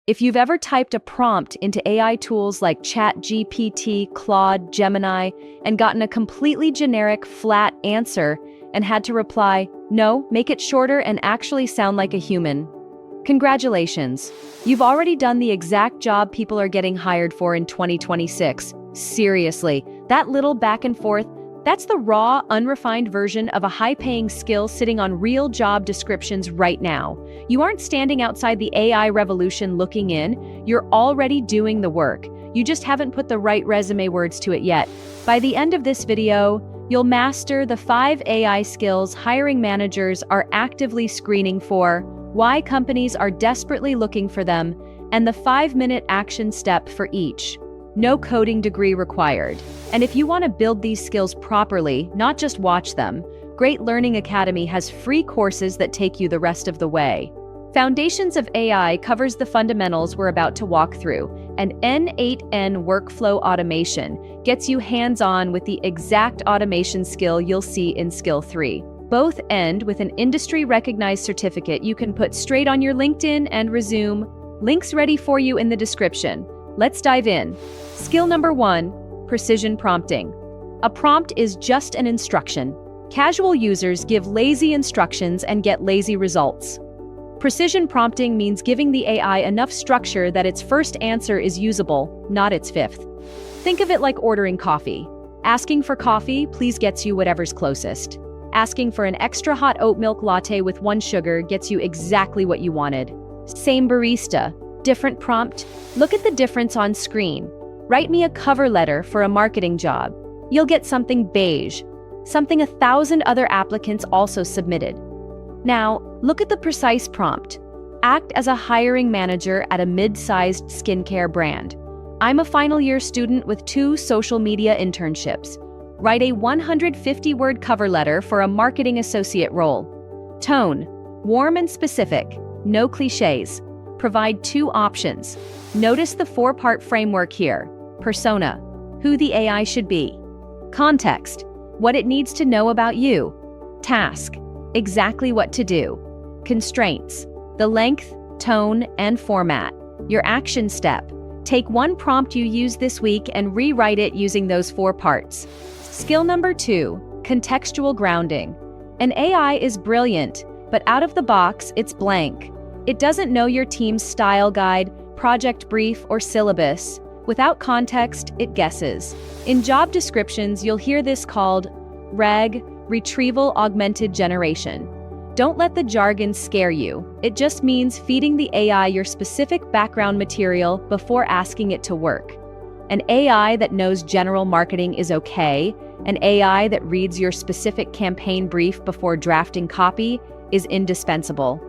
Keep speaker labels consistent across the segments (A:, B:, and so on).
A: If you've ever typed a prompt into AI tools like ChatGPT, Claude, Gemini, and gotten a completely generic, flat answer and had to reply, "No, make it shorter and actually sound like a human," congratulations. You've already done the exact job people are getting hired for in 2026. Seriously, that little back and forth, that's the raw, unrefined version of a high-paying skill sitting on real job descriptions right now. You aren't standing outside the AI revolution looking in, you're already doing the work. You just haven't put the right resume words to it yet. By the end of this video, you'll master the 5 AI skills hiring managers are actively screening for, why companies are desperately looking for them, and the 5-minute action step for each. No coding degree required. And if you want to build these skills properly, not just watch them, Great Learning Academy has free courses that take you the rest of the way. Foundations of AI covers the fundamentals we're about to walk through, and N8N workflow automation gets you hands-on with the exact automation skill you'll see in Skill 3. Both end with an industry-recognized certificate you can put straight on your LinkedIn and resume. Links ready for you in the description. Let's dive in. Skill number 1, precision prompting. A prompt is just an instruction. Casual users give lazy instructions and get lazy results. Precision prompting means giving the AI enough structure that its first answer is usable, not its fifth. Think of it like ordering coffee. Asking for coffee, please gets you whatever's closest. Asking for an extra hot oat milk latte with 1 sugar gets you exactly what you wanted. Same barista, different prompt. Look at the difference on screen. Write me a cover letter for a marketing job. You'll get something beige, something 1,000 other applicants also submitted. Now, look at the precise prompt. Act as a hiring manager at a mid-sized skincare brand. I'm a final year student with 2 social media internships. Write a 150-word cover letter for a marketing associate role. Tone, warm and specific, no cliches. Provide 2 options. Notice the 4-part framework here. Persona, who the AI should be. Context, what it needs to know about you. Task, exactly what to do. Constraints, the length, tone, and format. Your action step, take 1 prompt you use this week and rewrite it using those 4 parts. Skill number 2, contextual grounding. An AI is brilliant, but out of the box, it's blank. It doesn't know your team's style guide, project brief, or syllabus. Without context, it guesses. In job descriptions, you'll hear this called RAG, Retrieval Augmented Generation. Don't let the jargon scare you. It just means feeding the AI your specific background material before asking it to work. An AI that knows general marketing is okay. An AI that reads your specific campaign brief before drafting copy is indispensable.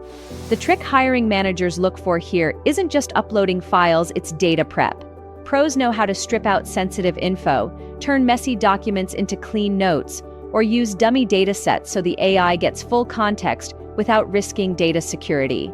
A: The trick hiring managers look for here isn't just uploading files, it's data prep. Pros know how to strip out sensitive info, turn messy documents into clean notes, or use dummy data sets so the AI gets full context without risking data security.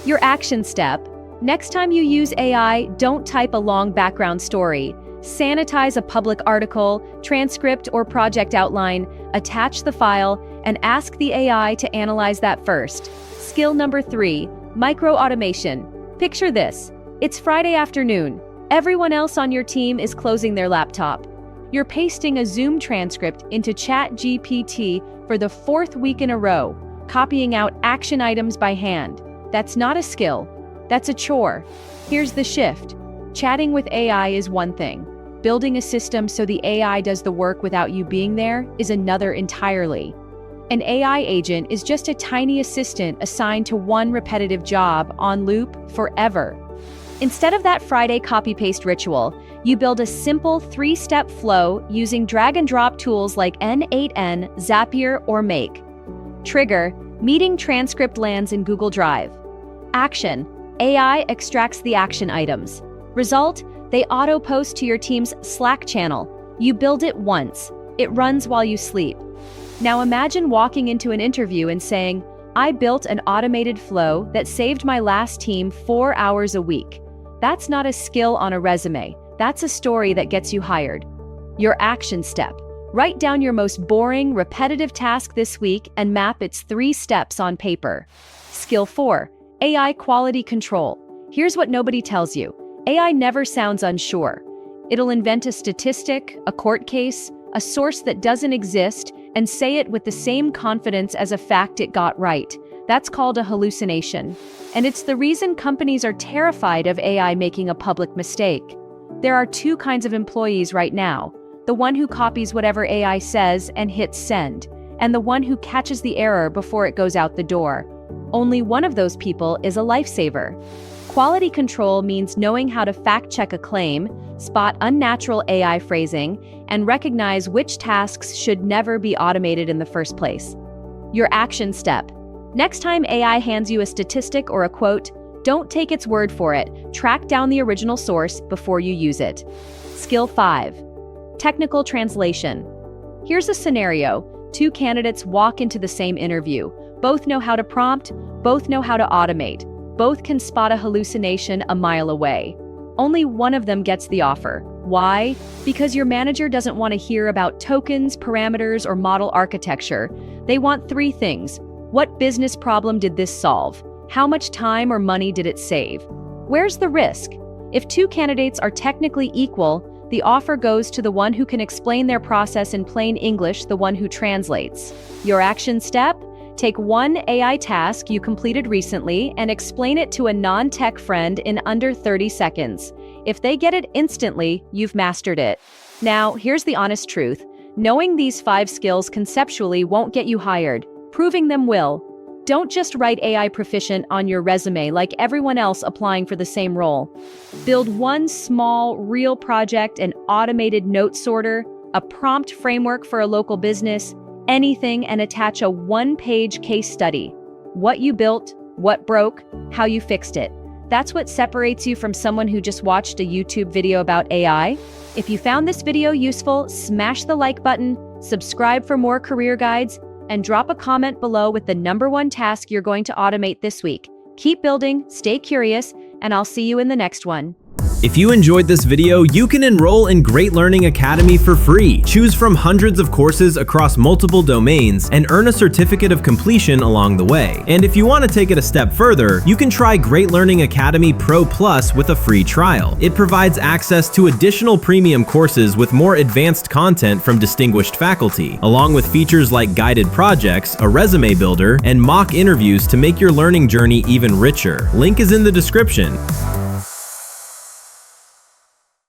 A: Your action step. Next time you use AI, don't type a long background story. Sanitize a public article, transcript, or project outline, attach the file, and ask the AI to analyze that first. Skill number 3, micro-automation. Picture this. It's Friday afternoon. Everyone else on your team is closing their laptop. You're pasting a Zoom transcript into ChatGPT for the 4th week in a row, copying out action items by hand. That's not a skill. That's a chore. Here's the shift. Chatting with AI is one thing. Building a system so the AI does the work without you being there is another entirely. An AI agent is just a tiny assistant assigned to 1 repetitive job on loop forever. Instead of that Friday copy-paste ritual, you build a simple 3-step flow using drag-and-drop tools like N8N, Zapier, or Make. Trigger, meeting transcript lands in Google Drive. Action, AI extracts the action items. Result, they auto-post to your team's Slack channel. You build it once. It runs while you sleep. Now imagine walking into an interview and saying, "I built an automated flow that saved my last team 4 hours a week." That's not a skill on a resume. That's a story that gets you hired. Your action step. Write down your most boring, repetitive task this week and map its 3 steps on paper. Skill 4, AI quality control. Here's what nobody tells you. AI never sounds unsure. It'll invent a statistic, a court case, a source that doesn't exist, and say it with the same confidence as a fact it got right. That's called a hallucination. And it's the reason companies are terrified of AI making a public mistake. There are two kinds of employees right now: the one who copies whatever AI says and hits send, and the one who catches the error before it goes out the door. Only one of those people is a lifesaver. Quality control means knowing how to fact-check a claim, spot unnatural AI phrasing, and recognize which tasks should never be automated in the first place. Your action step. Next time AI hands you a statistic or a quote, don't take its word for it. Track down the original source before you use it. Skill 5. Technical translation. Here's a scenario. Two candidates walk into the same interview. Both know how to prompt, both know how to automate. Both can spot a hallucination a mile away. Only one of them gets the offer. Why? Because your manager doesn't want to hear about tokens, parameters, or model architecture. They want three things. What business problem did this solve? How much time or money did it save? Where's the risk? If two candidates are technically equal, the offer goes to the one who can explain their process in plain English, the one who translates. Your action step? Take one AI task you completed recently and explain it to a non-tech friend in under 30 seconds. If they get it instantly, you've mastered it. Now, here's the honest truth. Knowing these 5 skills conceptually won't get you hired. Proving them will. Don't just write AI proficient on your resume like everyone else applying for the same role. Build one small, real project, an automated note sorter, a prompt framework for a local business, anything, and attach a one-page case study. What you built, what broke, how you fixed it. That's what separates you from someone who just watched a YouTube video about AI. If you found this video useful, smash the like button, subscribe for more career guides, and drop a comment below with the #1 task you're going to automate this week. Keep building, stay curious, and I'll see you in the next one.
B: If you enjoyed this video, you can enroll in Great Learning Academy for free. Choose from hundreds of courses across multiple domains and earn a certificate of completion along the way. And if you want to take it a step further, you can try Great Learning Academy Pro Plus with a free trial. It provides access to additional premium courses with more advanced content from distinguished faculty, along with features like guided projects, a resume builder, and mock interviews to make your learning journey even richer. Link is in the description.